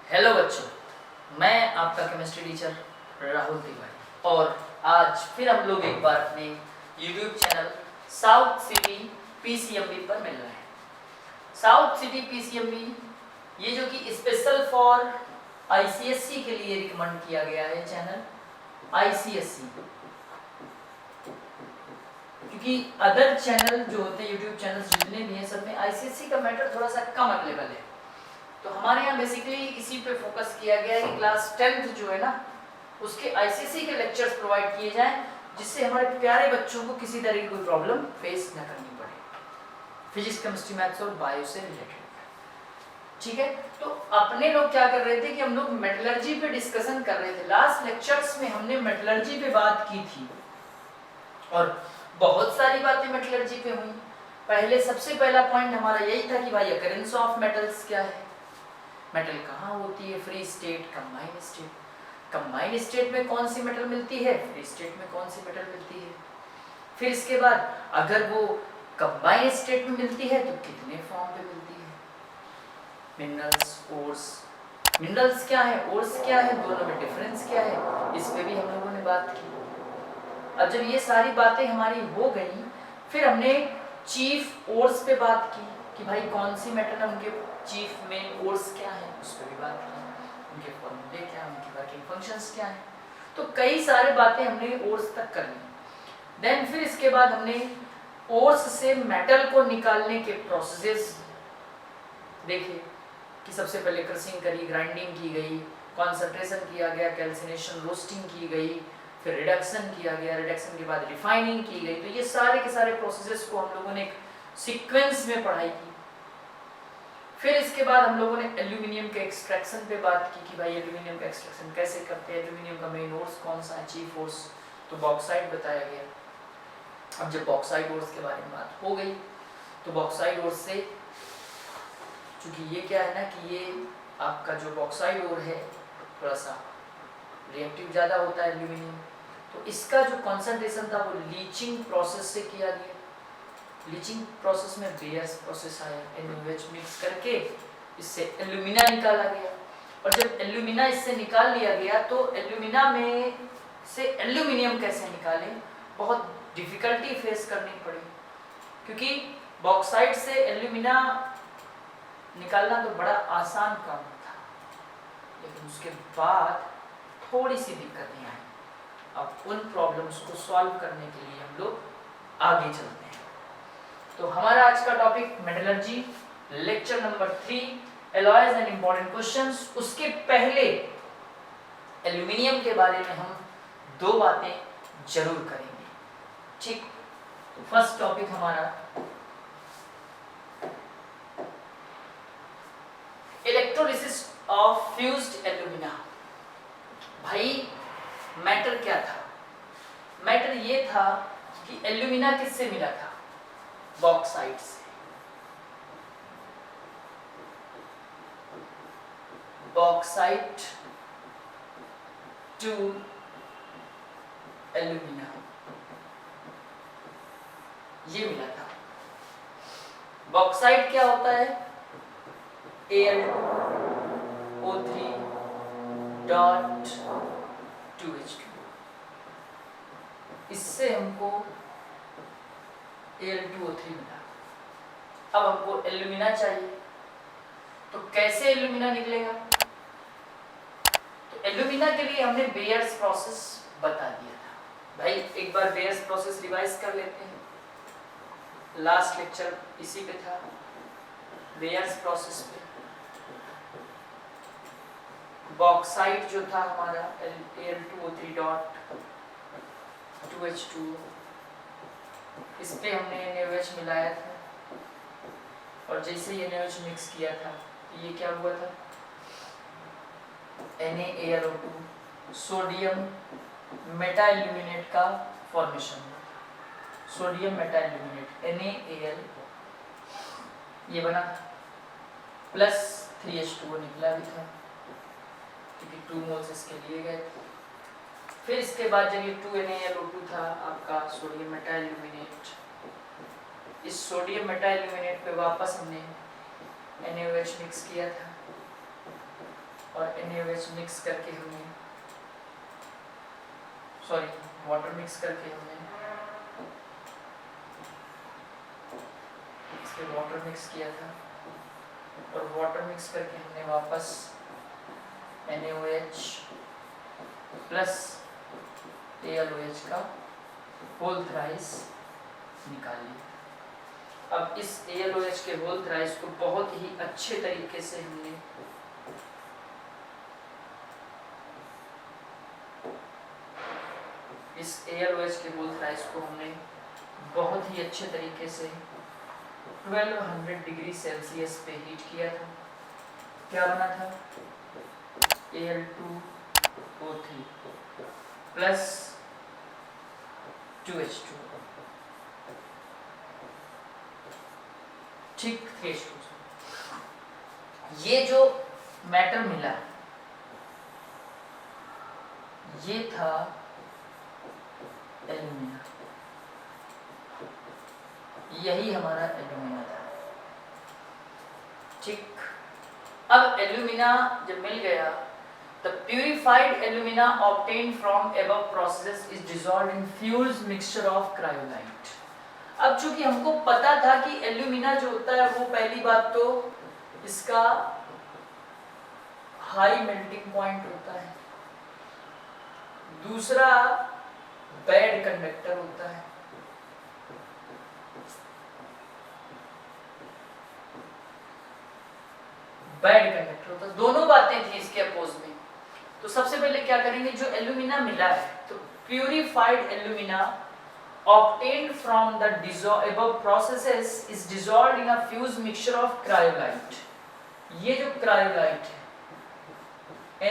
Hello बच्चों, मैं आपका केमिस्ट्री टीचर राहुल तिवारी और आज फिर हम लोग एक बार अपने YouTube channel south city PCMB पर मिल रहे हैं। साउथ सिटी पीसीएमबी ये जो कि स्पेशल फॉर आईसीएससी के लिए रिकमेंड किया गया है चैनल आईसीएससी, क्योंकि अदर चैनल जो होते हैं यूट्यूब चैनल्स जितने भी हैं सब में आईसीएससी का मैटर थोड़ा सा कम अवेलेबल है। तो हमारे यहाँ बेसिकली इसी पे फोकस किया गया है कि क्लास 10th जो है ना उसके आईसीएससी के लेक्चर्स प्रोवाइड किए जाएं, जिससे हमारे प्यारे बच्चों को किसी तरह की कोई प्रॉब्लम फेस न करनी पड़े, फिजिक्स केमिस्ट्री मैथ्स और बायो से रिलेटेड। ठीक है, तो अपने लोग क्या कर रहे थे कि हम लोग मेटलर्जी पे डिस्कशन कर रहे थे। लास्ट लेक्चर्स में हमने मेटलर्जी पे बात की थी और बहुत सारी बातें मेटलर्जी पे हुई। पहले सबसे पहला पॉइंट हमारा यही था कि भाई अकरेंस ऑफ मेटल्स क्या है, मेटल कहाँ होती है, free state, combined state, combined state में कौन सी मेटल मिलती है, फ्री स्टेट में कौन सी मेटल मिलती है। फिर इसके बाद अगर वो कंबाइंड स्टेट में मिलती है तो कितने फॉर्म पे मिलती है, मिनरल्स, ओर्स, मिनरल्स क्या है, ओर्स क्या है, दोनों में डिफरेंस क्या है, इस पे भी हम लोगों ने बात की। अब जब ये सारी बातें हमारी हो गई, फिर हमने चीफ ओर्स पे बात की कि भाई कौन सी मेटल है, उनके चीफ मेन ओर्स क्या है, उस पर भी बात की, उनके फॉर्मूले क्या है, उनकी वर्किंग फंक्शंस क्या है। तो कई सारे बातें हमने ओर्स तक कर ली। देन फिर इसके बाद हमने ओर्स से मेटल को निकालने के प्रोसेसेस देखे कि सबसे पहले क्रशिंग करी, ग्राइंडिंग की गई, कॉन्सेंट्रेशन किया गया, कैल्सिनेशन, रोस्टिंग की गई, फिर रिडक्शन किया गया, रिडक्शन के बाद रिफाइनिंग की गई। तो ये सारे के सारे प्रोसेसेस को हम लोगों ने एक सीक्वेंस में पढ़ाई की। फिर इसके बाद हम लोगों ने एल्यूमिनियम के एक्सट्रैक्शन पे बात की कि भाई एल्यूमिनियम का एक्सट्रैक्शन कैसे करते हैं, एल्यूमिनियम का मेन ओर्स कौन सा है, चीफ ओर्स तो बॉक्साइट बताया गया। अब जब बॉक्साइट ओर्स के बारे में बात हो गई तो बॉक्साइट ओर्स से, चूंकि ये क्या है ना कि ये आपका जो बॉक्साइट ओर है थोड़ा सा रिएक्टिव ज़्यादा होता है एल्यूमिनियम, तो इसका जो कॉन्सेंट्रेशन था वो लीचिंग प्रोसेस से किया गया। लीचिंग प्रोसेस में बेयर्स प्रोसेस आया, NaOH मिक्स करके इससे एल्यूमिना निकाला गया। और जब एल्यूमिना इससे निकाल लिया गया तो एल्यूमिना में से एल्यूमिनियम कैसे निकालें, बहुत डिफिकल्टी फेस करनी पड़ी, क्योंकि बॉक्साइट से एल्यूमिना निकालना तो बड़ा आसान काम था, लेकिन उसके बाद थोड़ी सी दिक्कतें आई। अब उन प्रॉब्लम्स को सॉल्व करने के लिए हम लोग आगे चलते हैं। तो हमारा आज का topic metallurgy, lecture number 3, alloys and important questions. उसके पहले एल्यूमिनियम के बारे में हम दो बातें जरूर करेंगे। ठीक, तो फर्स्ट टॉपिक हमारा इलेक्ट्रोलिसिस ऑफ फ्यूज्ड एल्यूमिना। भाई मैटर क्या था, मैटर ये था कि एल्यूमिना किससे मिला था, बॉक्साइट से। बॉक्साइट टू एल्यूमिना ये मिला था। बॉक्साइट क्या होता है, Al2O3.2H2, इससे हमको Al2O3 मिला। अब हमको एल्यूमिना चाहिए, तो कैसे एल्यूमिना निकलेगा, तो एल्यूमिना के लिए हमने बेयर्स प्रोसेस बता दिया था। भाई एक बार बेयर्स प्रोसेस रिवाइज कर लेते हैं, लास्ट लेक्चर इसी पे था, बेयर्स प्रोसेस पे। बॉक्साइट जो था हमारा Al2O3.2H2, इस पे हमने NaOH मिलाया था और जैसे ही NaOH मिक्स किया था तो ये क्या हुआ था, NaAlO2 सोडियम मेटा एल्यूमिनेट का फॉर्मेशन हुआ। सोडियम मेटा एल्यूमिनेट NaAl ये बना, प्लस 3H2O निकला भी था, क्योंकि 2 मोल्स इसके लिए गए। फिर इसके बाद जब ये 2NaAlO2 था आपका सोडियम मेटा एल्यूमिनेट, इस सोडियम मेटा एल्यूमिनेट पे वापस हमने NaOH मिक्स किया था और NaOH मिक्स करके हमने, सॉरी वाटर मिक्स करके हमने इसमें वाटर मिक्स किया था, और वाटर मिक्स करके हमने वापस NaOH प्लस AlOH का होल थ्राइस निकाल लिया। अब इस AlOH के होल थ्राइस को बहुत ही अच्छे तरीके से हमने इस AlOH के होल थ्राइस को हमने बहुत ही अच्छे तरीके से 1200 डिग्री सेल्सियस पे हीट किया था। क्या बना था? Al2O3 प्लस 2H2, ठीक 3H2। ये जो मैटर मिला ये था एल्यूमिना, यही हमारा एल्यूमिना था, ठीक। अब एल्यूमिना जब मिल गया, the purified alumina obtained from above processes is dissolved in fused mixture of cryolite। अब चूंकि हमको पता था कि एल्यूमिना जो होता है वो पहली बात तो इसका हाई मेल्टिंग पॉइंट होता है, दूसरा बैड कंडक्टर होता है, बैड कंडक्टर होता है, दोनों बातें थी इसके अपोज में। तो सबसे पहले क्या करेंगे, जो एल्यूमिना मिला है तो purified alumina obtained from the above processes is dissolved in a fused mixture of cryolite। ये जो क्रायोलाइट है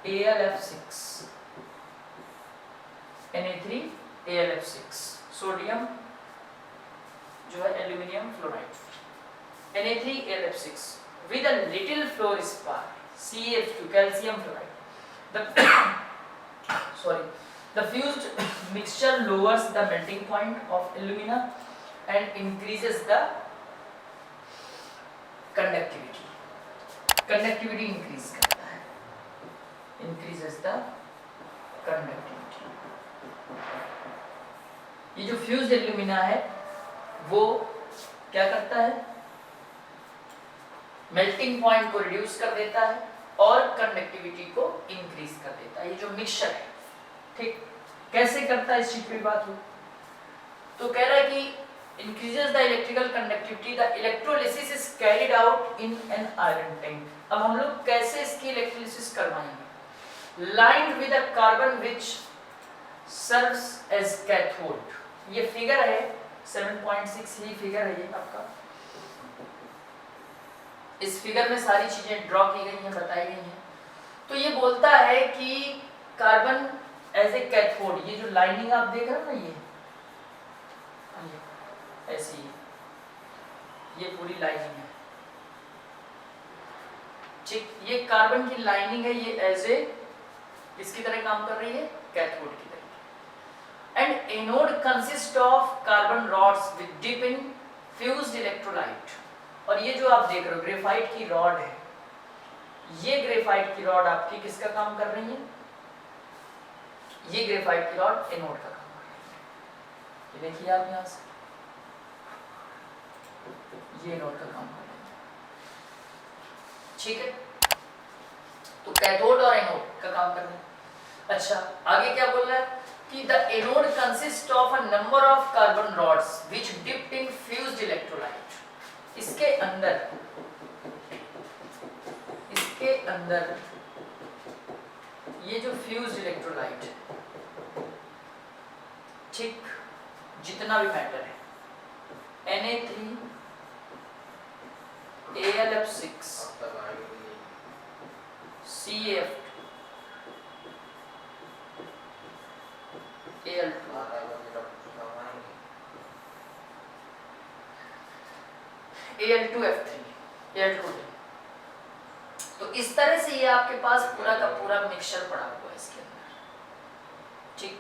Na3Al(F6), Na3Al(F6) सोडियम जो है aluminium fluoride, Na3Al(F6) with a little fluorspar CH2 calcium fluoride। The fused mixture lowers the melting point of alumina and increases the conductivity। conductivity increase करता है, increases the conductivity। ये जो fused alumina है वो क्या करता है, मेल्टिंग पॉइंट को रिड्यूस कर देता है और कंडक्टिविटी को इंक्रीज कर देता है। ये जो मिक्सचर है, ठीक, कैसे करता है इस चीज पे बात हो तो कह रहा है कि increases the electrical conductivity, the electrolysis is carried out in an iron tank. अब हम लोग कैसे इसकी इलेक्ट्रोलिसिस करवाएंगे, lined with a carbon which serves as cathode. ये फिगर है 7.6, ही फिगर है ये आपका। इस फिगर में सारी चीजें ड्रॉ की गई हैं, बताई गई हैं। तो ये बोलता है कि कार्बन एज ए कैथोड, ये जो लाइनिंग आप देख रहे हो ना, ये ऐसी ये पूरी लाइनिंग है, ठीक, ये कार्बन की लाइनिंग है, ये एज ए किसकी तरह काम कर रही है, कैथोड की तरह। And anode consist of carbon rods with dip in fused electrolyte. और ये जो आप देख रहे हो ग्रेफाइट की रॉड है, ये ग्रेफाइट की रॉड आपकी किसका काम कर रही है, ये ग्रेफाइट की रॉड एनोड का काम कर रही है। ये देखिए आप यहां से, ये एनोड का काम कर रही है, ठीक है। तो कैथोड और एनोड का काम कर रहे हैं। अच्छा, आगे क्या बोल रहा है कि the anode consist of a number of carbon rods which dipped in fused electrolyte. इसके अंदर ये जो फ्यूज्ड इलेक्ट्रोलाइट है, ठीक, जितना भी मैटर है, Na3Al(F6) CF Al2 Al2F3 Al2। तो इस तरह से ये आपके पास पूरा का पूरा मिक्सचर पड़ा हुआ है इसके अंदर, ठीक।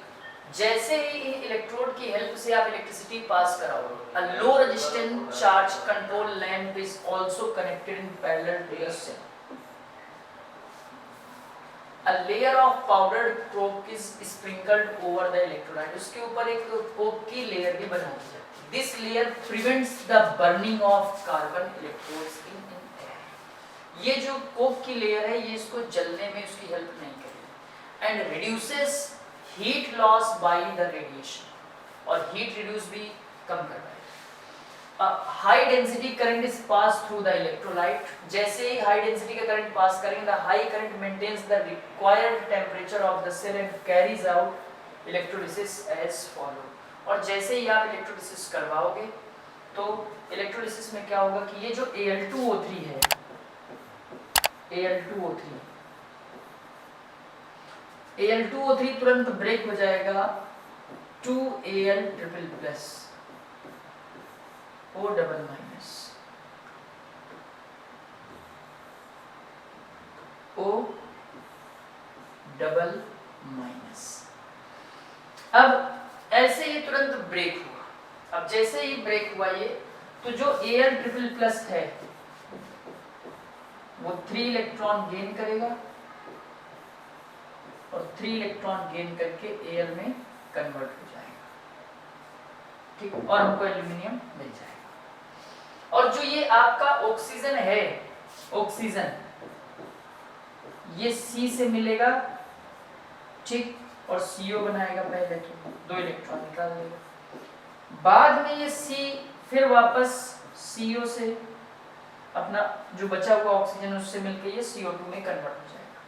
जैसे ही इन इलेक्ट्रोड की हेल्प से आप इलेक्ट्रिसिटी पास कराओगे, a low resistance charge control lamp is also connected in parallel to the cell. A layer of powdered coke is sprinkled over the electrolyte. उसके ऊपर एक कोक की लेयर भी बना दी जाती है. This layer prevents the burning of carbon electrodes in air. ये जो कोक की लेयर है ये इसको जलने में उसकी हेल्प नहीं करेगी and reduces heat loss by the radiation. और heat reduce भी कम कर पाएगी. High density current is pass through the electrolyte. जैसे ही हाई डेंसिटी का करंट पास करेंगे the high current maintains the required temperature of the cell and carries out electrolysis as follow. और जैसे ही आप इलेक्ट्रोलिसिस करवाओगे तो इलेक्ट्रोलिसिस में क्या होगा कि ये जो Al2O3 है, Al2O3 तुरंत ब्रेक हो जाएगा 2Al triple plus O double minus O double minus. अब ऐसे ही तुरंत ब्रेक हुआ. अब जैसे ही ब्रेक हुआ ये तो जो Al ट्रिपल प्लस है वो 3 इलेक्ट्रॉन गेन करेगा और 3 इलेक्ट्रॉन गेन करके Al में कन्वर्ट हो जाएगा. ठीक, और हमको एल्यूमिनियम मिल जाएगा. और जो ये आपका ऑक्सीजन है, ऑक्सीजन ये C से मिलेगा, ठीक, और CO बनाएगा पहले तो 2 इलेक्ट्रॉन निकाल देगा. बाद में ये C फिर वापस CO से अपना जो बचा हुआ ऑक्सीजन उससे मिलके ये CO2 में कन्वर्ट हो जाएगा.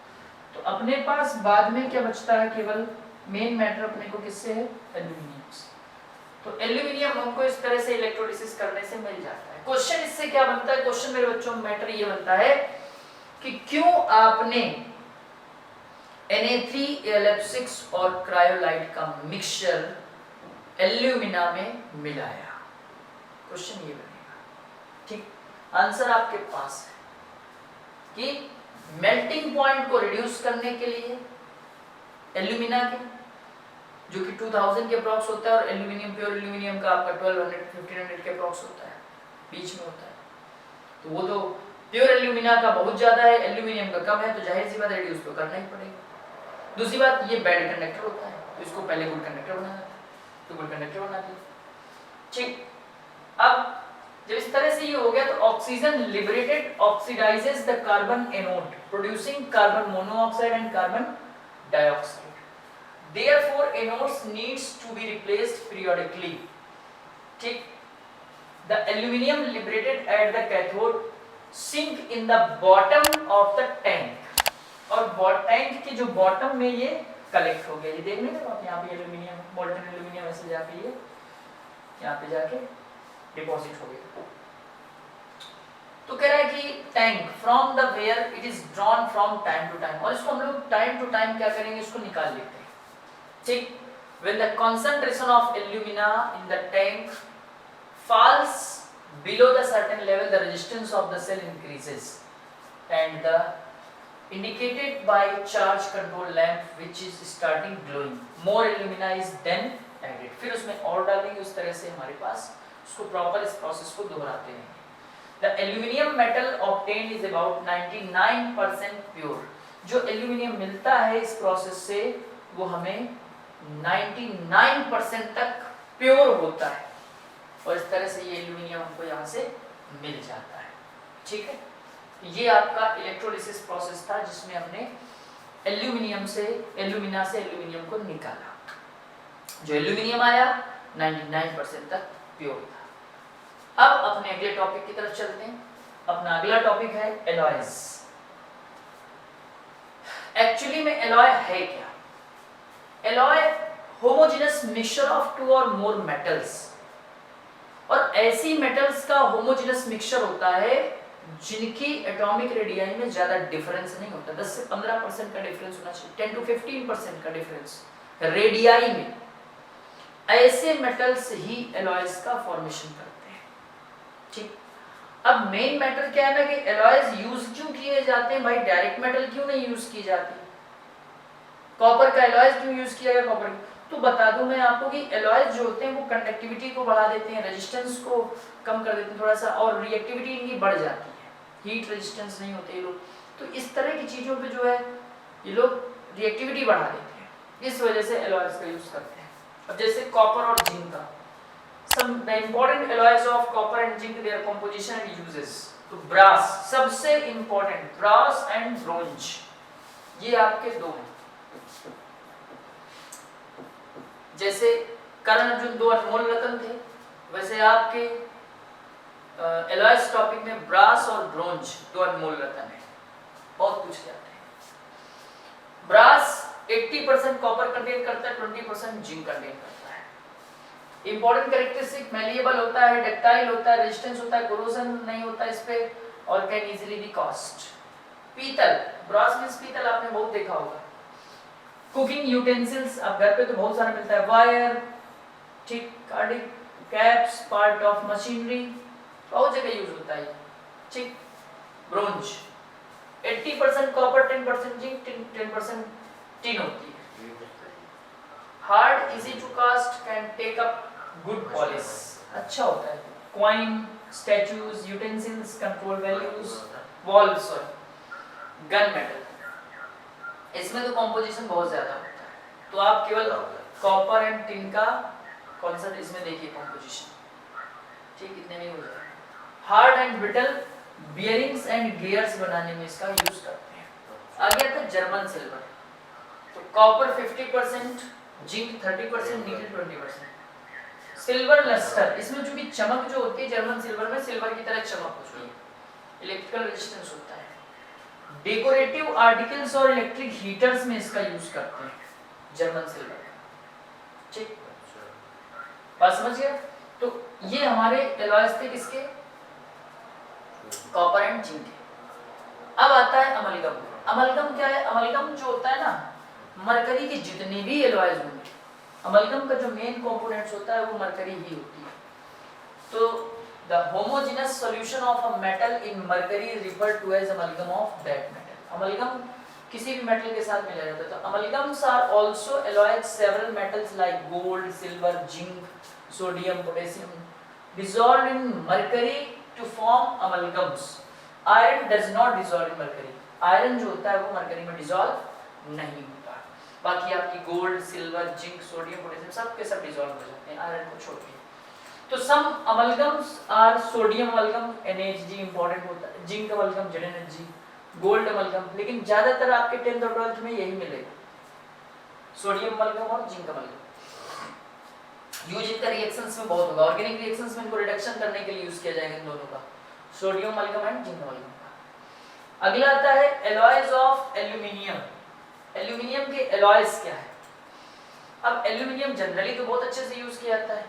तो अपने पास बाद में क्या बचता है, केवल मेन मैटर अपने को किससे है, एल्यूमिनियम से. तो एल्यूमिनियम हमको इस तरह से इलेक्ट्रोलिसिस करने से मिल जाता है. क्वेश्चन इससे क्या बनता है, क्वेश्चन मेरे बच्चों मैटर ये बनता है कि क्यों आपने Na3Al6 और क्रायोलाइट का मिक्सचर एल्यूमिना में मिलाया. क्वेश्चन ये बनेगा. ठीक, आंसर आपके पास है कि मेल्टिंग पॉइंट को रिड्यूस करने के लिए एल्यूमिना के जो कि 2000 के अप्रॉक्स होता है और एल्यूमिनियम प्योर एल्यूमिनियम का आपका 1200-1500 के अप्रॉक्स होता है, बीच में होता है. तो वो तो प्योर एल्यूमिना का बहुत ज्यादा है, एल्यूमिनियम का कम है, तो जाहिर सी बात है रिड्यूस तो करना ही पड़ेगा. दूसरी बात ये बैड कंडक्टर होता है तो इसको पहले गुड कंडक्टर बनाना था तो गुड कंडक्टर बना दिया. ठीक, अब जब इस तरह से ये हो गया तो oxygen liberated oxidises the carbon anode producing carbon monoxide and carbon dioxide. Therefore, anodes needs to be replaced periodically. ठीक, the aluminium liberated at the cathode sink in the bottom of the tank. और tank के जो bottom में ये collect हो गया. ये देख लेंगे आप यहाँ पे एल्यूमिनियम, मोल्टन एल्यूमिनियम ऐसे जाके ये यहाँ पे जाके डिपॉजिट हो गया. तो कह रहा है कि tank from the where it is drawn from time to time. और इसको हम लोग टाइम टू टाइम क्या करेंगे, इसको निकाल लेते हैं. ठीक, when the concentration of alumina in the tank falls below the certain level, the resistance of the cell increases and the indicated by charge control lamp which is starting glowing. More alumina is then added. फिर उसमें और डालेंगे उस तरह से हमारे पास उसको proper इस प्रोसेस को दोहराते हैं. The aluminium metal obtained is about 99% pure. जो एल्यूमिनियम मिलता है इस प्रोसेस से वो हमें 99% तक प्योर होता है और इस तरह से ये एल्यूमिनियम हमको यहाँ से मिल जाता है. ठीक है, ये आपका इलेक्ट्रोलिसिस प्रोसेस था जिसमें हमने एल्यूमिनियम से एल्यूमिना से एल्यूमिनियम को निकाला. जो एल्यूमिनियम आया 99% तक प्योर था. अब अपने अगले टॉपिक की तरफ चलते हैं. अपना अगला टॉपिक है एलॉयज. एक्चुअली में एलॉय है क्या? एलॉय होमोजेनस मिक्सचर ऑफ 2 और मोर मेटल्स. और ऐसी मेटल्स का होमोजेनस मिक्सचर होता है जिनकी एटॉमिक रेडियाई में ज्यादा डिफरेंस नहीं होता. 10 से 15% का डिफरेंस होना चाहिए, 10 to 15% का डिफरेंस रेडियाई में. ऐसे मेटल्स ही एलॉयज का फॉर्मेशन करते हैं. ठीक, अब मेन मैटर क्या है ना कि एलॉयज यूज क्यों किए जाते हैं भाई, डायरेक्ट मेटल क्यों नहीं यूज की जाती. कॉपर का एलॉयज क्यों यूज किया गया, कॉपर तो बता दूं मैं आपको कि एलॉयज जो होते हैं वो कंडक्टिविटी को बढ़ा देते हैं, रेजिस्टेंस को कम कर देते हैं थोड़ा सा, और रिएक्टिविटी इनकी बढ़ जाती है, हीट रेजिस्टेंस नहीं होते ये लोग। तो इस तरह की चीज़ों पे जो है ये लोग रिएक्टिविटी बढ़ा देते हैं, इस वजह से एलॉयज का यूज़ करते हैं। अब जैसे कॉपर और जिंक का, some the important alloys of copper and zinc, their composition and uses। तो ब्रास सबसे इंपॉर्टेंट, ब्रास एंड ब्रोंज, ये आपके दो हैं। जैसे कर्ण अर्जुन दो अनमोल रत्न थे, वैसे आपके एलॉयज टॉपिक में ब्रास और ब्रोंज दो अनमोल रत्न है, बहुत पूछ जाते हैं। ब्रास 80% कॉपर कंटेन करता है, 20% जिंक कंटेन करता है। इंपॉर्टेंट कैरेक्टरिस्टिक, मैलिएबल होता है, डक्टाइल होता है, रेजिस्टेंस होता है, कोरोजन नहीं होता इस पे, और कैन इजीली बी कॉस्ट। पीतल, ब्रास मींस पीतल आपने बहुत देखा होगा। कुकिंग यूटेंसिल्स, अब घर पे तो बहुत सारा मिलता है, वायर, ठीक, cardiac caps, part of machinery, बहुत जगह यूज होता है, ठीक। ब्रोंज 80% कॉपर, 10% जिंक, 10% टिन होती है। Hard, easy to cast, can take up good polish, अच्छा होता है। Coin, statues, utensils, control values, valves, gun metal, इसमें तो कॉम्पोजिशन बहुत ज्यादा होता है, तो आप केवल कॉपर एंड टिन का कॉन्सेप्ट इसमें देखिए कॉम्पोजिशन, ठीक, इतने में हो जाएगा। Hard and brittle, bearings and gears बनाने में इसका यूज करते हैं। आगे आता है जर्मन सिल्वर, तो कॉपर 50%, जिंक 30%, निकल 20%। सिल्वर लस्टर, इसमें जो भी चमक जो होती है जर्मन सिल्वर में, सिल्वर की तरह चमक होती है, इलेक्ट्रिकल रेजिस्टेंस होता है। डेकोरेटिव आर्टिकल्स और इलेक्ट्रिक हीटर्स में इसका यूज करते हैं जर्मन सिल्वर, ठीक, बात समझ गया। तो ये हमारे एलॉयज थे किसके, कॉपर एंड जिंक। अब आता है अमलगम। अमलगम क्या है, अमलगम जो होता है ना, मरकरी के जितने भी एलॉयज होंगे, अमलगम का जो मेन कंपोनेंट्स होता है वो मरकरी ही होती है। तो the homogeneous solution of a metal in mercury referred to as amalgam of that metal. Amalgam किसी भी मेटल के साथ मिलाया जाता है, तो amalgams are also alloyed several metals like gold, silver, zinc, sodium, potassium dissolved in mercury to form amalgams. Iron does not dissolve in mercury. Iron जो होता है वो मरकरी में डिसॉल्व नहीं होता। बाकी आपकी gold, silver, zinc, sodium, potassium सब के सब डिसॉल्व हो जाते हैं आयरन को छोड़ के। तो some amalgams are sodium amalgam, NaHG important होता है, zinc amalgam, ZnHG, gold amalgam, लेकिन ज्यादातर आपके 10th और 12th में यही मिलेगा, सोडियम अमलगम और जिंक अमलगम। यूज इनका रिएक्शंस में बहुत होगा, ऑर्गेनिक रिएक्शंस में इनको रिडक्शन करने के लिए यूज किया जाएगा इन दोनों का, sodium amalgam and zinc amalgam का। अगला आता है एलॉयज ऑफ एल्यूमिनियम। एल्यूमिनियम के एलॉयज क्या है? अब एल्यूमिनियम जनरली तो बहुत अच्छे से यूज किया जाता है,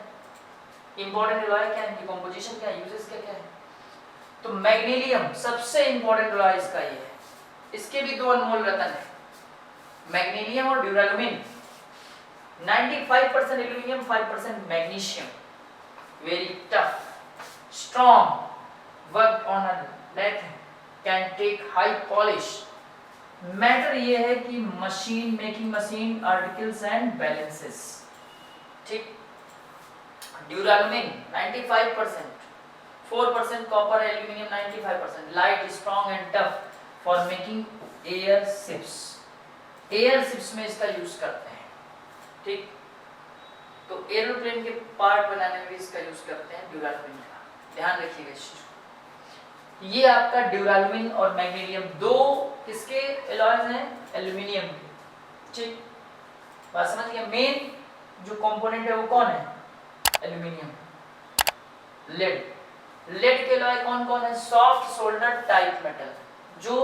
इंपॉर्टेंट एलॉय क्या है, इनकी कंपोजिशन क्या है, यूजेस क्या क्या है? तो मैग्नीशियम सबसे इंपॉर्टेंट एलॉय इसका ये है, इसके भी दो अनमोल रत्न है, मैग्नीशियम और duralumin. 95% aluminium, 5% magnesium, very tough, strong, work on a lathe, can take high polish. Matter ये है कि machine making, machine articles and balances, ठीक। Duralumin 95%, 4% copper, aluminium 95%, light, strong and tough for making air ships. Air ships में इसका use करते हैं, ठीक। तो एरोप्लेन के पार्ट बनाने में भी इसका यूज करते हैं ड्यूरालुमिन का, ध्यान रखिएगा इस चीज को। ये आपका ड्यूरालुमिन और मैग्नीशियम दो किसके एलॉयज हैं? एल्यूमिनियम के, ठीक। बात समझ गए? मेन जो कंपोनेंट है वो कौन है? एल्यूमिनियम। लेड, लेड के एलॉय कौन कौन है? Soft solder type metal. जो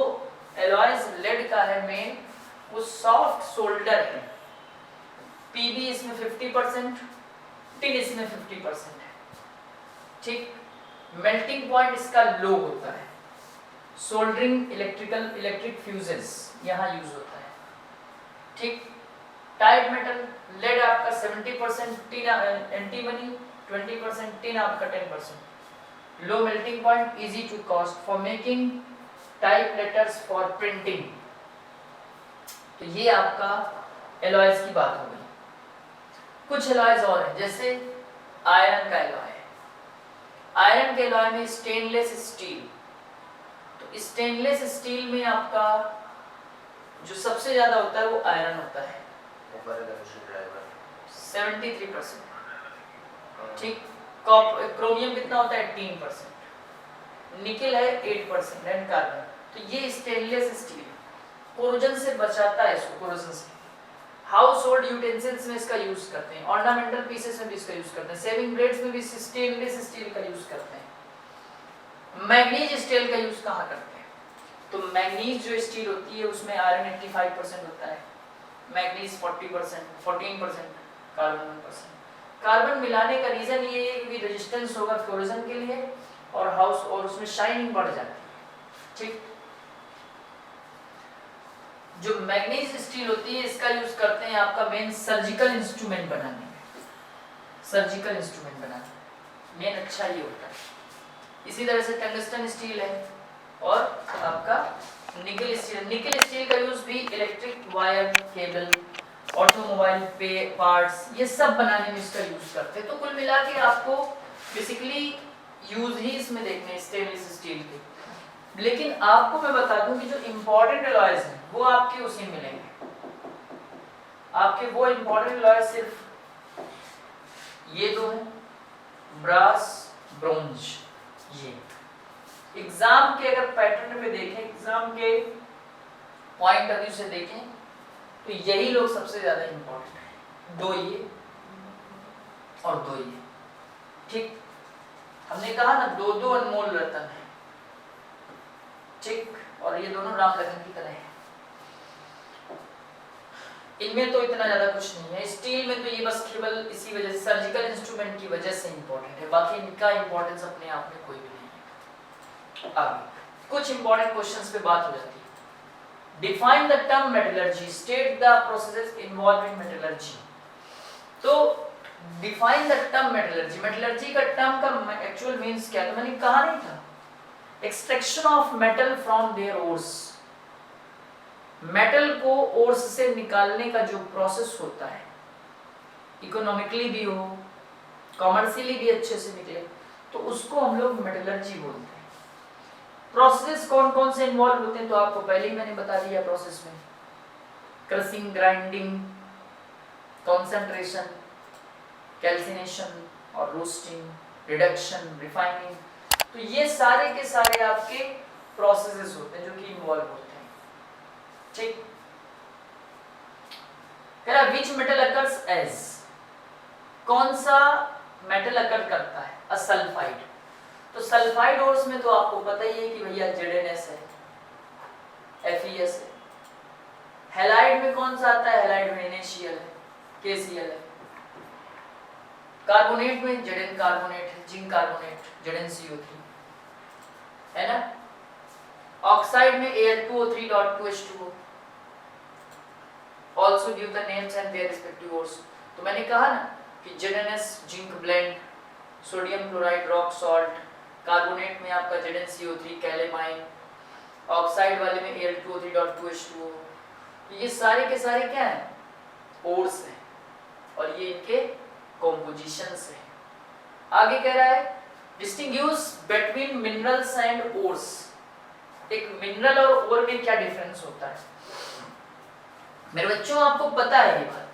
एलॉयज लेड का है मेन, वो सॉफ्ट सोल्डर है। पीबी इसमें 50%, टिन इसमें 50% है, ठीक। मेल्टिंग पॉइंट इसका लो होता है। सोल्डरिंग, इलेक्ट्रिक फ्यूजेस यहाँ यूज होता है, ठीक। टाइप मेटल लेड आपका 70%, टिन एंटीमनी 20%, टिन आपका 10%। Low melting point, easy to cast for making type letters for printing. तो ये आपका एलॉयज की बात हो गई। कुछ एलॉयज और हैं, जैसे आयरन का एलॉय है। आयरन के एलॉय में स्टेनलेस स्टील, तो स्टेनलेस स्टील में आपका जो सबसे ज्यादा होता है वो आयरन होता है 73%। ठीक, क्रोमियम कितना होता है 18%, निकेल है 8% एंड कार्बन। तो ये स्टेनलेस स्टील कोरोजन से बचाता है इसको, कोरोजन से। हाउस होल्ड यूटेंसिल्स में इसका यूज करते हैं, ऑर्नामेंटल पीसेस में भी इसका यूज करते हैं, सेविंग ब्लेड्स में भी स्टेनलेस स्टील का यूज करते हैं। मैग्नीज स्टील का यूज कहाँ करते हैं? तो मैग्नीज जो स्टील होती है उसमें आयरन 85% होता है, मैग्नीज 40%, 14%, कार्बन 1%। कार्बन मिलाने का रीजन ये है कि रेजिस्टेंस होगा कोरोजन के लिए और हाउस और उसमें शाइनिंग बढ़ जाती है। ठीक, जो मैग्नीज स्टील होती है इसका यूज करते हैं आपका मेन सर्जिकल इंस्ट्रूमेंट बनाने में, सर्जिकल इंस्ट्रूमेंट बनाने में मेन अच्छा ये होता है। इसी तरह से टंगस्टन स्टील है और आपका निकेल स्टील। निकेल स्टील का यूज भी इलेक्ट्रिक वायर, केबल, ऑटोमोबाइल पे पार्ट्स, ये सब बनाने में इसका यूज करते हैं। तो कुल मिला के आपको बेसिकली यूज ही इसमें देखने स्टेनलेस स्टील के। लेकिन आपको मैं बता दूं कि जो इंपॉर्टेंट एलॉयज हैं वो आपके उसी मिलेंगे। आपके वो इंपॉर्टेंट एलॉयज सिर्फ ये दो हैं, ब्रास, ब्रोंज। ये एग्जाम के अगर पैटर्न में देखें, एग्जाम के पॉइंट ऑफ व्यू से देखें तो यही लोग सबसे ज्यादा इंपॉर्टेंट है, दो ये और दो ये। ठीक, हमने कहा ना दो दो अनमोल रतन है। ठीक, और ये दोनों राम लखन की तरह है। इनमें तो इतना ज्यादा कुछ नहीं है। स्टील में तो ये बस केवल इसी वजह से, सर्जिकल इंस्ट्रूमेंट की वजह से इंपॉर्टेंट है, बाकी इनका इंपॉर्टेंस अपने आप में कोई भी नहीं है। आगे कुछ इंपॉर्टेंट क्वेश्चंस पे बात हो जाती है। Define the term metallurgy, state the processes involve in metallurgy. तो define the term metallurgy, metallurgy का टर्म का एक्चुअल मींस क्या? तो मैंने कहा नहीं था, extraction of metal from their ores. Metal को ओर्स से निकालने का जो प्रोसेस होता है, इकोनॉमिकली भी हो, कॉमर्शियली भी अच्छे से निकले, तो उसको हम लोग मेटलर्जी बोलते हैं। प्रोसेस कौन कौन से इन्वॉल्व होते हैं तो आपको पहले ही मैंने बता दिया प्रोसेस में, क्रशिंग, ग्राइंडिंग, कॉन्सेंट्रेशन, कैल्सिनेशन और रोस्टिंग, रिडक्शन, रिफाइनिंग। तो ये सारे के सारे आपके प्रोसेसेस होते हैं जो कि इन्वॉल्व होते हैं। ठीक, कह रहा विच मेटल अकर्स एज, कौन सा मेटल अकर करता है? अ सल्फाइड। तो सल्फाइड ओर्स में तो आपको पता ही है कि भैया ZnS है, FeS है। हैलाइड में कौन सा आता है? हैलाइड में NaCl है, KCl है। कार्बोनेट में Zn कार्बोनेट है, जिंक कार्बोनेट ZnCO3 है ना। ऑक्साइड में Al2O3.2H2O। Also give the names and their respective ores। तो मैंने कहा ना कि ZnS zinc blende, sodium chloride rock salt, carbonate में आपका ZnCO3 कैलेमाइन, ऑक्साइड वाले में Al2O3.2H2O। तो ये सारे के सारे क्या हैं? ओर्स हैं और ये इनके कॉम्पोजिशंस हैं। आगे कह रहा है distinguish between minerals and ores. एक मिनरल और ओर में क्या डिफरेंस होता है? मेरे बच्चों आपको पता है ये बात,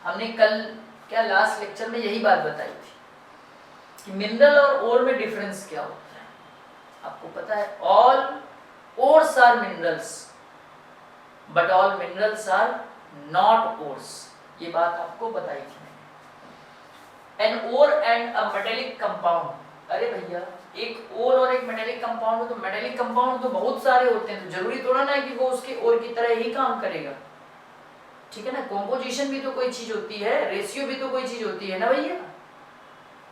हमने कल क्या लास्ट लेक्चर में यही बात बताई थी कि मिनरल और ओर में डिफरेंस क्या होता है। आपको पता है all ores are minerals but all minerals are not ores. ये बात आपको बताई थी मैंने। An ore and a metallic compound. अरे भैया एक ओर और एक मेटेलिक कंपाउंड हो तो मेटेलिक कंपाउंड तो बहुत सारे होते हैं, तो जरूरी थोड़ा ना है कि वो उसके ओर की तरह ही काम करेगा। ठीक है ना, कॉम्पोजिशन भी तो कोई चीज होती है, रेशियो भी तो कोई चीज होती है ना भैया।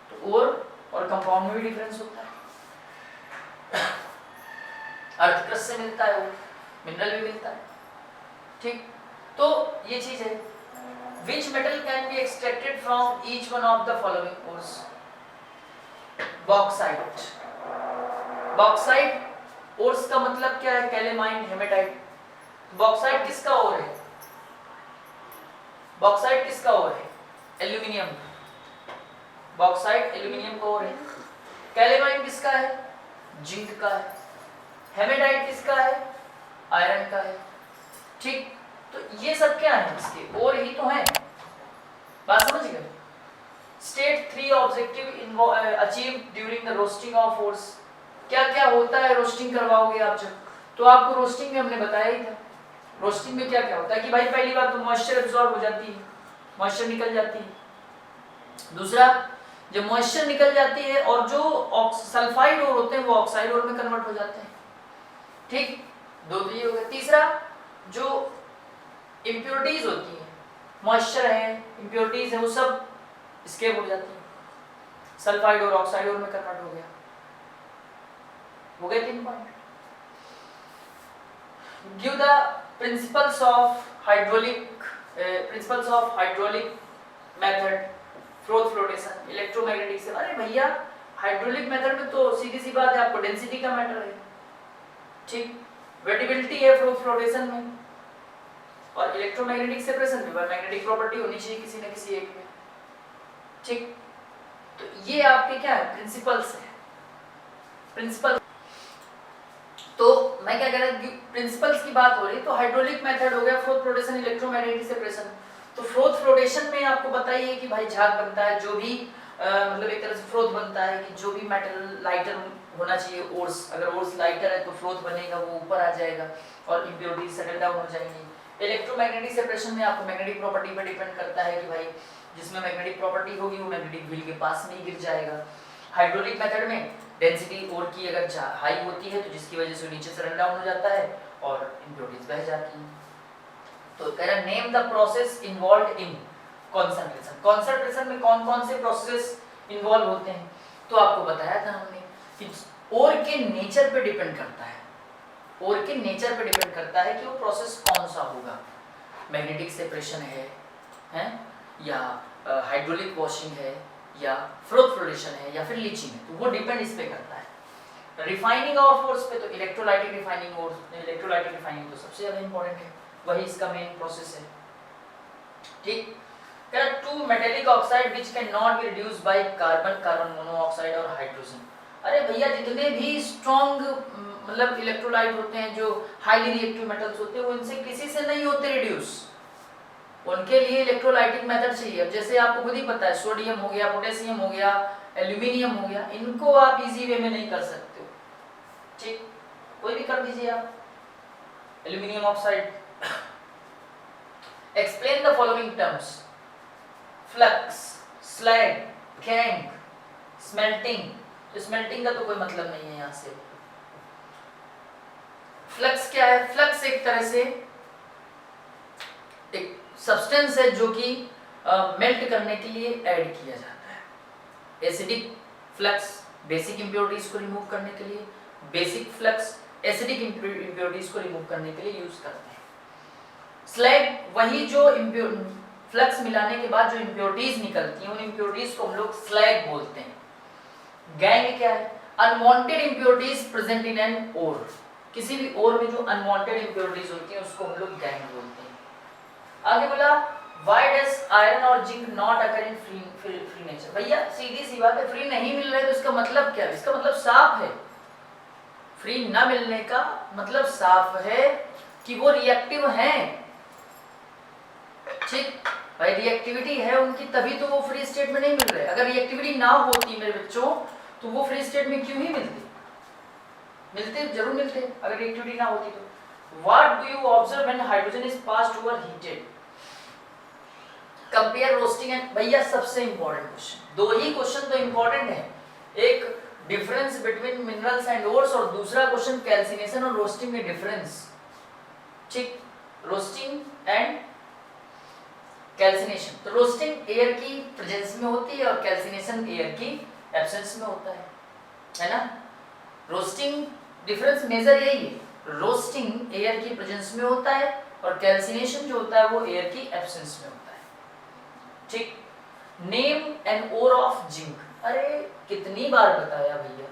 तो ओर और कंपाउंड में भी डिफरेंस होता है। अर्थक्रस्ट से मिलता है वो, मिनरल भी मिलता है। ठीक, तो ये चीज है। Which metal can be extracted from each one of the following ores? Bauxite। Bauxite ores का मतलब क्या है? Calamine, haematite. बॉक्साइट किसका ओर है? बॉक्साइट किसका ओर है? एल्यूमिनियम, बॉक्साइट एल्यूमिनियम का ओर है। कैलेमाइन किसका है? जिंक का है। हेमेटाइट किसका है? आयरन का है। ठीक, तो ये सब क्या है? इसके और ही तो है। बात समझ गए? State 3 objective achieve during the roasting of ores. क्या क्या होता है रोस्टिंग करवाओगे आप जब? तो आपको रोस्टिंग में हमने बताया ही था। रोस्टिंग में क्या क्या होता है कि भाई पहली बात तो मॉइस्चर एब्जॉर्ब हो जाती है, मॉइस्चर निकल जाती है। दूसरा, जब मॉइस्चर निकल जाती है और जो सल्फाइड ओर होते हैं वो ऑक्साइड ओर में कन्वर्ट हो जाते हैं। ठीक, दो तो ये हो गया। तीसरा, जो इम्प्योरिटीज होती है, मॉइस्चर है, इम्प्योरिटीज है, वो सब एस्केप हो जाती है, सल्फाइड और ऑक्साइड ओर में कन्वर्ट हो गया। हो गए 3 point. Give the principles of hydraulic method, froth flotation, electromagnetic से। अरे भैया हाइड्रोलिक मेथड में तो सीधी सी बात है, आपको डेंसिटी का मैटर है। ठीक, वेटिबिलिटी है फ्रोथ फ्लोटेशन में, और इलेक्ट्रोमैग्नेटिक सेपरेशन में मैग्नेटिक प्रॉपर्टी होनी चाहिए किसी न किसी एक में। ठीक, तो ये आपके क्या है? प्रिंसिपल्स है। प्रिंसिपल, तो मैं क्या कह रहा हूं, प्रिंसिपल्स की बात हो रही, तो हाइड्रोलिक मेथड हो गया, फ्रोथ फ्लोटेशन, इलेक्ट्रोमैग्नेटिक सेपरेशन। तो फ्रोथ फ्लोटेशन में आपको बताइए कि भाई झाग बनता है, जो भी मतलब एक तरह से फ्रोथ बनता है कि जो भी मेटल लाइटर होना चाहिए, ओर्स, अगर ओर्स लाइटर है तो फ्रोथ बनेगा, वो ऊपर आ जाएगा और इंप्योरिटीज सेटल डाउन हो जाएंगी। इलेक्ट्रोमैग्नेटिक सेपरेशन में आपको मैग्नेटिक प्रॉपर्टी पर डिपेंड करता है कि भाई जिसमें मैग्नेटिक प्रॉपर्टी होगी वो मैग्नेटिक व्हील के पास नहीं गिर जाएगा। हाइड्रोलिक मेथड में डेंसिटी ओर की अगर हाई होती है तो जिसकी वजह से नीचे से रन डाउन हो जाता है और इम्प्योरिटीज बह जाती है। तो कह रहा name the process involved in concentration. Concentration में कौन कौन से प्रोसेस इन्वॉल्व होते हैं? तो आपको बताया था हमने कि ओर के नेचर पे डिपेंड करता है, ओर के नेचर पे डिपेंड करता है कि वो प्रोसेस कौन सा होगा। मैग्नेटिक सेपरेशन है या हाइड्रोलिक वॉशिंग है या फ्रोथ फ्लोटेशन है या फिर लीचिंग है, तो वो डिपेंड इस पे करता है। रिफाइनिंग ऑफ ओर्स पे तो इलेक्ट्रोलाइटिक रिफाइनिंग, और इलेक्ट्रोलाइटिक रिफाइनिंग तो सबसे ज्यादा इंपॉर्टेंट है, वही इसका मेन प्रोसेस है। ठीक, to metallic oxide which can not be reduced by carbon, carbon monoxide और हाइड्रोजन। अरे भैया जितने भी स्ट्रॉन्ग मतलब इलेक्ट्रोलाइट होते हैं, जो हाईली रिएक्टिव मेटल्स होते हैं, वो इनसे किसी से नहीं होते रिड्यूस, उनके लिए इलेक्ट्रोलाइटिक मेथड चाहिए। अब जैसे आपको खुद ही पता है, सोडियम हो गया, पोटेशियम हो गया, एल्यूमिनियम हो गया, इनको आप इजी वे में नहीं कर सकते हो। ठीक, कोई भी कर दीजिए आप। Aluminium oxide, explain the following terms, flux, slag, gang, smelting. तो स्मेल्टिंग का तो कोई मतलब नहीं है यहाँ से। फ्लक्स क्या है? फ्लक्स एक तरह से एक सब्सटेंस है जो कि मेल्ट करने के लिए ऐड किया जाता है। एसिडिक फ्लक्स बेसिक इंप्योरिटीज को रिमूव करने के लिए, बेसिक फ्लक्स एसिडिक इंप्योरिटीज को रिमूव करने के लिए यूज करते हैं। स्लैग वही जो फ्लक्स मिलाने के बाद जो इंप्योरिटीज निकलती हैं, उन इंप्योरिटीज को हम लोग स्लैग बोलते हैं। गैंग क्या है? Unwanted impurities present in an ore, किसी भी ओर में जो अनवांटेड इंप्योरिटीज होती हैं उसको हम लोग गैंग बोलते हैं। आगे बोला why does iron और zinc not occur in free nature। भैया सीधी सी बात है, फ्री नहीं मिल रहे तो इसका मतलब क्या है? इसका मतलब साफ है, फ्री ना मिलने का मतलब साफ है कि वो रिएक्टिव हैं। ठीक भाई, रिएक्टिविटी है उनकी, तभी तो वो फ्री स्टेट में नहीं मिल रहे। अगर रिएक्टिविटी ना होती मेरे बच्चों तो वो फ्री स्टेट में क्यों ही मिलते? मिलते जरूर मिलते अगर रिएक्टिविटी ना होती तो। What do you observe when hydrogen is passed over heated? Compare roasting and, भैया सबसे इंपॉर्टेंट क्वेश्चन, दो ही क्वेश्चन तो इंपॉर्टेंट है, एक difference between minerals and ores और दूसरा क्वेश्चन कैल्सिनेशन और रोस्टिंग में डिफरेंस। ठीक, रोस्टिंग एंड कैल्सिनेशन। तो रोस्टिंग एयर की प्रेजेंस में होती है और कैल्सिनेशन एयर की एब्सेंस में होता है ना। रोस्टिंग डिफरेंस मेजर यही है, रोस्टिंग एयर की प्रेजेंस में होता है और कैल्सिनेशन जो होता है वो एयर की एब्सेंस में होता है। ठीक, name an ore of zinc. अरे कितनी बार बताया भैया,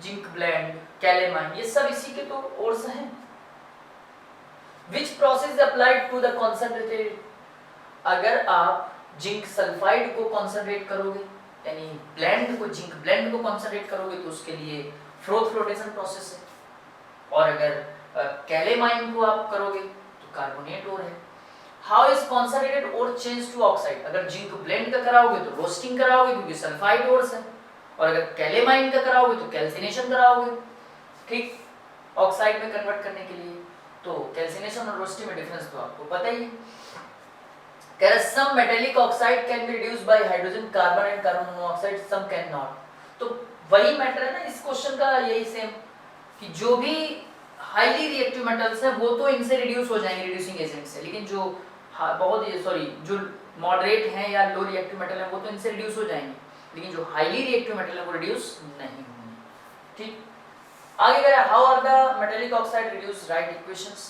जिंक ब्लेंड, कैलेमाइन, ये सब इसी के तो ओर्स हैं। Which process applied to the concentrated, अगर आप जिंक सल्फाइड को कॉन्सेंट्रेट करोगे, यानी ब्लेंड को, जिंक ब्लेंड को कॉन्सेंट्रेट करोगे तो उसके लिए फ्रोथ फ्लोटेशन प्रोसेस है। और अगर कैलेमाइन को आप करोगे तो कार्बोनेट ओर है। How is concentrated ore change to oxide? अगर जिंक ब्लेंड का कराओगे तो रोस्टिंग कराओगे क्योंकि सल्फाइड ओर्स है, और अगर कैलेमाइन का कराओगे तो कैल्सिनेशन कराओगे, ठीक, ऑक्साइड में कन्वर्ट करने के लिए। तो कैल्सिनेशन और रोस्टिंग में डिफरेंस तो आपको पता ही है। कह रहा some metallic oxide can be reduced by hydrogen carbon and carbon monoxide, some can not. तो वही मैटर है ना इस क्वेश्चन का, यही सेम, कि जो भी हाईली रिएक्टिव मेटल्स हैं वो तो इनसे रिड्यूस हो जाएंगे रिड्यूसिंग एजेंट से, लेकिन जो जो मॉडरेट हैं या लो रिएक्टिव मेटल है वो तो इनसे रिड्यूस हो जाएंगे, लेकिन जो हाईली रिएक्टिव मेटल है वो रिड्यूस नहीं होंगे, ठीक। आगे कह रहा है how are the metallic oxide reduce, write equations.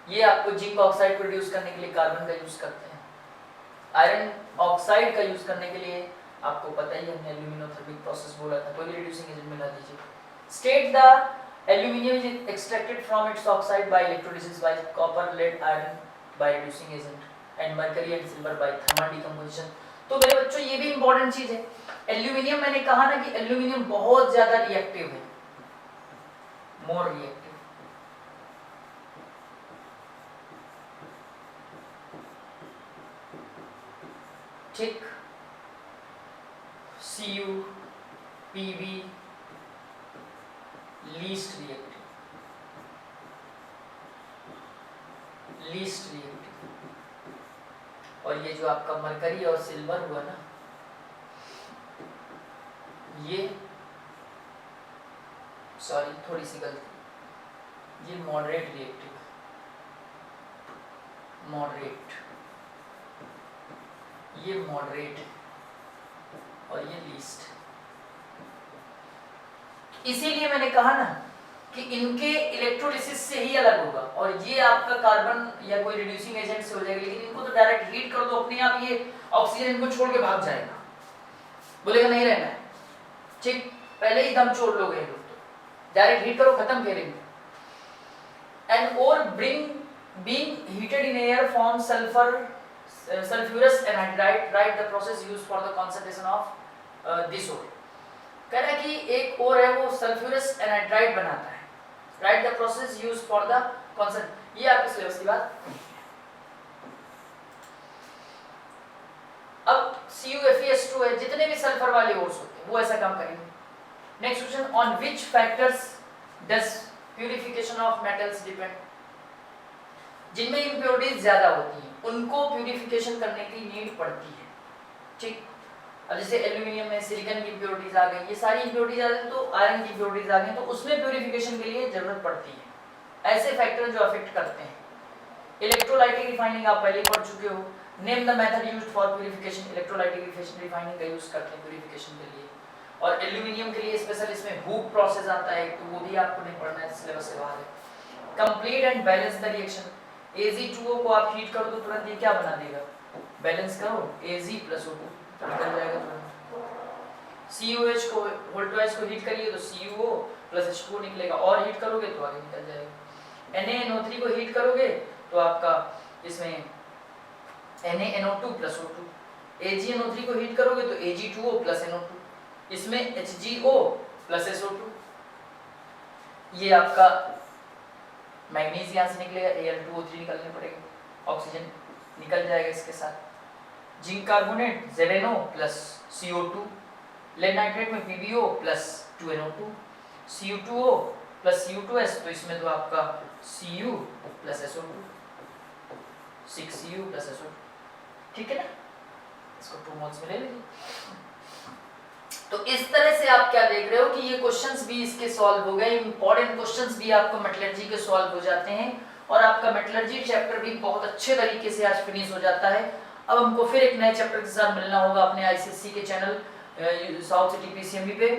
ये आपको जिंक ऑक्साइड को रिड्यूस करने के लिए कार्बन का यूज करते हैं, आयरन ऑक्साइड का यूज करने के लिए आपको पता ही है, हमने एल्यूमिनोथर्मिक प्रोसेस बोला था, कोई भी रिड्यूसिंग एजेंट मिला दीजिए। State the aluminium is extracted from its oxide by electrolysis by copper, lead, iron by reducing agent and mercury and silver by thermal decomposition. तो मेरे बच्चों ये भी इंपॉर्टेंट चीज है, एल्यूमिनियम, मैंने कहा ना कि एल्यूमिनियम बहुत ज्यादा रिएक्टिव है, मोर रिएक्टिव, ठीक। Cu, Pb लीस्ट रिएक्टिव, और ये जो आपका मरकरी और सिल्वर हुआ ना, ये सॉरी थोड़ी सी गलती, ये मॉडरेट रिएक्टिव है, मॉडरेट, ये मॉडरेट है और ये लीस्ट। इसीलिए मैंने कहा ना कि इनके इलेक्ट्रोलिसिस से ही अलग होगा, और ये आपका कार्बन या कोई रिड्यूसिंग एजेंट से हो जाएगा, लेकिन इनको तो डायरेक्ट हीट कर दो, अपने आप ये ऑक्सीजन इनको छोड़ के भाग जाएगा, बोलेगा नहीं रहना है, ठीक, पहले ही दम छोड़ लोगे लोग, तो डायरेक्ट हीट करो, खत्म करेंगे। एंड और being heated in air form sulfurous anhydride, write the process used for the concentration of this ore। कह रहा है कि एक और है वो सल्फ्यूरस एनहाइड्राइड बनाता है, right the process used for the concentration. ये आपके सिलेबस की बात। अब CuFeS2 है, जितने भी सल्फर वाले ओर्स होते हैं वो ऐसा काम करेंगे। Next question, on which factors does purification of metals depend. जिनमें इम्प्योरिटीज ज्यादा होती हैं उनको प्यूरिफिकेशन करने की नीड पड़ती है, ठीक। अब जैसे एल्यूमिनियम में सिलिकॉन की इम्प्योरिटीज आ गई, ये सारी इम्प्योरिटीज आ गई, तो आयरन की इम्प्योरिटीज आ गई, तो उसमें प्यूरिफिकेशन के लिए जरूरत पड़ती है। ऐसे फैक्टर जो अफेक्ट करते हैं। इलेक्ट्रोलाइटिक रिफाइनिंग आप पहले पढ़ चुके हो। Name the method used for purification. Electrolytic refining का यूज करते हैं प्यूरिफिकेशन के लिए। और एल्यूमिनियम के लिए स्पेशल इसमें हूप प्रोसेस आता है, तो वो भी आपको नहीं पढ़ना है, सिलेबस से बाहर है। Complete and balance the reaction. Ag2O को आप हीट कर दो तुरंत ये क्या बना देगा, बैलेंस करो, Ag + O2 निकल जाएगा तुरंत। COH को वोल्टवाइज को हीट करिए तो CuO + H2O निकलेगा, और हीट करोगे तो आगे निकल जाएगा। NaNO3 को हीट करोगे तो आपका इसमें NaNO2 + O2। AgNO3 को हीट करोगे तो Ag2O + NO2, इसमें HgO + SO2। ये आपका मैग्नीज यहाँ से निकलेगा, Al2O3 निकलने पड़ेगा, ऑक्सीजन निकल जाएगा इसके साथ। Zinc carbonate ZnO + CO2, lead nitrate में PbO + 2NO2, Cu2O + Cu2S, तो इसमें तो आपका Cu + SO2, 6Cu + SO2, ठीक है ना, इसको 2 मोल्स में ले लीजिए। तो इस तरह से आप क्या देख रहे हो कि ये क्वेश्चंस भी इसके सॉल्व हो गए, इंपॉर्टेंट क्वेश्चंस भी आपको मेटलर्जी के सॉल्व हो जाते हैं, और आपका मेटलर्जी चैप्टर भी बहुत अच्छे तरीके से आज फिनिश हो जाता है। अब हमको फिर एक नए चैप्टर के साथ मिलना होगा अपने आईसीएससी के चैनल साउथ सिटी पीसीएमबी पे,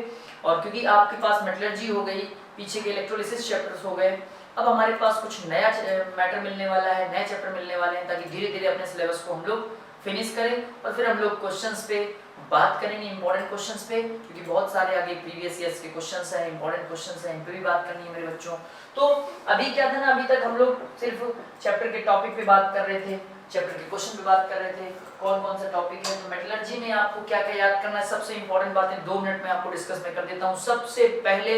और क्योंकि आपके पास मेटलर्जी हो गई, पीछे के इलेक्ट्रोलिसिस चैप्टर्स हो गए, अब हमारे पास कुछ नया मैटर मिलने वाला है, नए चैप्टर मिलने वाले हैं, ताकि धीरे धीरे अपने सिलेबस को हम लोग फिनिश करें, और फिर हम लोग क्वेश्चंस पे बात करेंगे, इंपॉर्टेंट क्वेश्चंस पे, क्योंकि बहुत सारे आगे प्रीवियस ईयर्स के क्वेश्चंस हैं, इंपॉर्टेंट क्वेश्चंस हैं, इन पे भी बात करनी है मेरे बच्चों। तो अभी क्या था ना, अभी तक हम लोग सिर्फ चैप्टर के टॉपिक पे बात कर रहे थे, चैप्टर के क्वेश्चन पे बात कर रहे थे, कौन कौन सा टॉपिक है। तो मेटलर्जी में आपको क्या क्या याद करना है, सबसे इंपॉर्टेंट बातें 2 मिनट में आपको डिस्कस में कर देता हूँ। सबसे पहले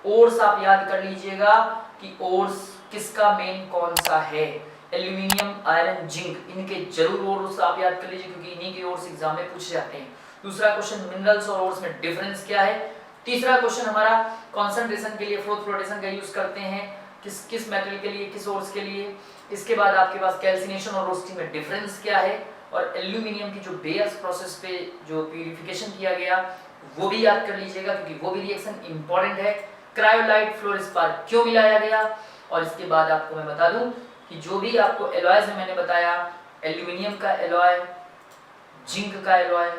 ओर्स आप याद कर लीजिएगा कि ओर्स किसका मेन कौन सा है, एल्यूमिनियम, आयरन, जिंक, इनके जरूर ओर्स आप याद कर लीजिए क्योंकि इन्हीं के ओर्स एग्जाम में पूछे जाते हैं। दूसरा क्वेश्चन मिनरल्स और ओर्स में डिफरेंस क्या है। तीसरा क्वेश्चन हमारा कंसंट्रेशन के लिए फोर्थ फ्लोटेशन का यूज करते हैं, किस किस मेटल के लिए, किस ओर्स के लिए। इसके बाद आपके पास कैल्सिनेशन और रोस्टिंग में डिफरेंस क्या है, और एल्यूमिनियम की जो बेयर्स प्रोसेस पे जो प्यूरिफिकेशन किया गया वो भी याद कर लीजिएगा क्योंकि वो भी रिएक्शन इंपॉर्टेंट है। क्रायोलाइट फ्लोरस्पार क्यों मिलाया गया, और इसके बाद आपको मैं बता दूं कि जो भी आपको एलॉयज में मैंने बताया, एल्यूमिनियम का एलॉय, जिंक का एलॉय,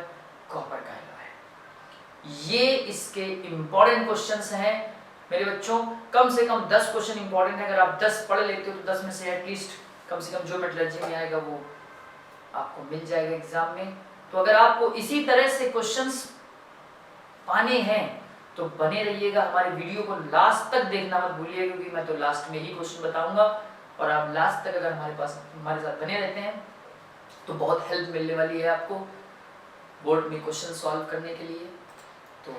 कॉपर का एलॉय, ये इसके इंपॉर्टेंट क्वेश्चंस हैं मेरे बच्चों। कम से कम 10 क्वेश्चन इंपॉर्टेंट है, अगर आप 10 पढ़ लेते हो तो 10 में से एटलीस्ट कम से कम जो मेटलर्जी में आएगा वो आपको मिल जाएगा एग्जाम में। तो अगर आपको इसी तरह से क्वेश्चंस पाने हैं तो बने रहिएगा, हमारे वीडियो को लास्ट तक देखना मत भूलिएगा क्योंकि मैं तो लास्ट में ही क्वेश्चन बताऊंगा, और आप लास्ट तक अगर हमारे साथ बने रहते हैं तो बहुत हेल्प मिलने वाली है आपको बोर्ड में क्वेश्चन सॉल्व करने के लिए। तो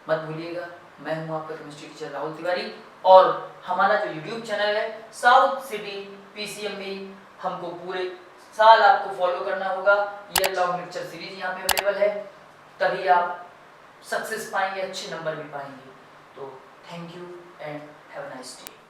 मत भूलिएगा, मैं हूं आपका केमिस्ट्री टीचर राहुल तिवारी, और हमारा जो यूट्यूब चैनल है साउथ सिटी पीसीएमबी, हमको पूरे साल आपको फॉलो करना होगा। ईयर लॉन्ग लेक्चर सीरीज यहाँ पे अवेलेबल है, तभी आप सक्सेस पाएंगे, अच्छे नंबर भी पाएंगे। तो thank you and have a nice day.